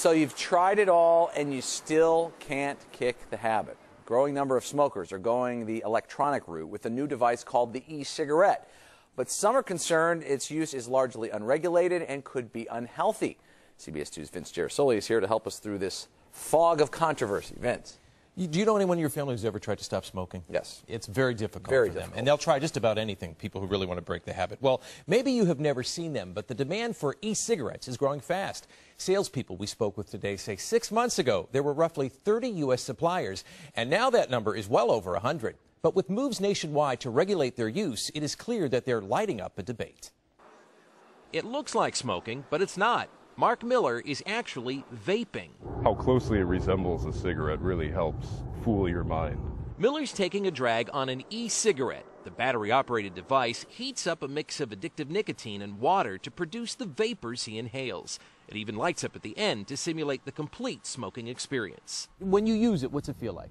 So you've tried it all and you still can't kick the habit. A growing number of smokers are going the electronic route with a new device called the e-cigarette. But some are concerned its use is largely unregulated and could be unhealthy. CBS-2's Vince Gerasoli is here to help us through this fog of controversy. Vince. Do you know anyone in your family who's ever tried to stop smoking? Yes. It's very difficult for them. And they'll try just about anything, people who really want to break the habit. Well, maybe you have never seen them, but the demand for e-cigarettes is growing fast. Salespeople we spoke with today say 6 months ago there were roughly 30 U.S. suppliers, and now that number is well over 100. But with moves nationwide to regulate their use, it is clear that they're lighting up a debate. It looks like smoking, but it's not. Mark Miller is actually vaping. How closely it resembles a cigarette really helps fool your mind. Miller's taking a drag on an e-cigarette. The battery-operated device heats up a mix of addictive nicotine and water to produce the vapors he inhales. It even lights up at the end to simulate the complete smoking experience. When you use it, what's it feel like?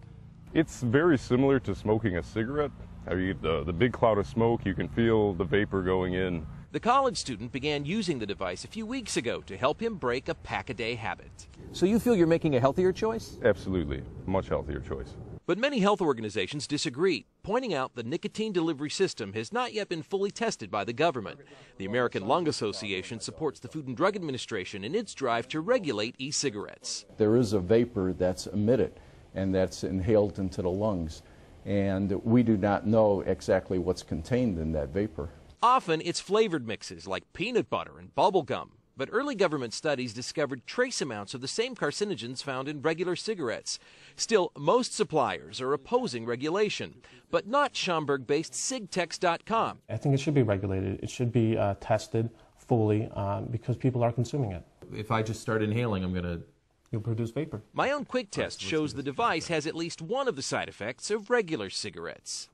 It's very similar to smoking a cigarette. I mean, the big cloud of smoke, you can feel the vapor going in. The college student began using the device a few weeks ago to help him break a pack-a-day habit. So you feel you're making a healthier choice? Absolutely. Much healthier choice. But many health organizations disagree, pointing out the nicotine delivery system has not yet been fully tested by the government. The American Lung Association supports the Food and Drug Administration in its drive to regulate e-cigarettes. There is a vapor that's emitted, and that's inhaled into the lungs. And we do not know exactly what's contained in that vapor. Often it's flavored mixes like peanut butter and bubble gum. But early government studies discovered trace amounts of the same carcinogens found in regular cigarettes. Still, most suppliers are opposing regulation, but not Schaumburg-based Sigtex.com. I think it should be regulated. It should be tested fully because people are consuming it. If I just start inhaling, You'll produce vapor. My own quick test shows the device has at least one of the side effects of regular cigarettes.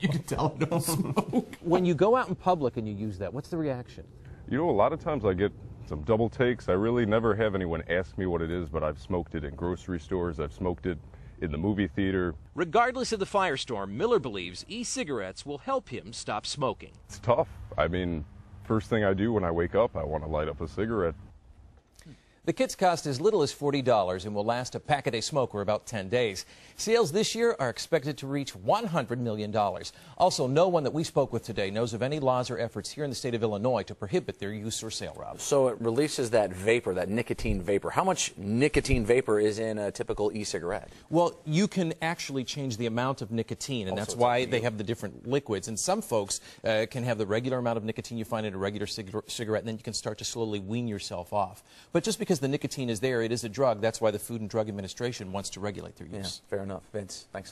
You can tell I don't smoke. When you go out in public and you use that, what's the reaction? You know, a lot of times I get some double takes. I really never have anyone ask me what it is, but I've smoked it in grocery stores. I've smoked it in the movie theater. Regardless of the firestorm, Miller believes e-cigarettes will help him stop smoking. It's tough. I mean, first thing I do when I wake up, I want to light up a cigarette. The kits cost as little as $40 and will last a pack-a-day smoker about 10 days. Sales this year are expected to reach $100 million. Also, no one that we spoke with today knows of any laws or efforts here in the state of Illinois to prohibit their use or sale, Rob. So it releases that vapor, that nicotine vapor. How much nicotine vapor is in a typical e-cigarette? Well, you can actually change the amount of nicotine, and that's why they have the different liquids. And some folks can have the regular amount of nicotine you find in a regular cigarette, and then you can start to slowly wean yourself off. But just because the nicotine is there, it is a drug. That's why the Food and Drug Administration wants to regulate their use. Yeah, fair enough. Vince, thanks a lot.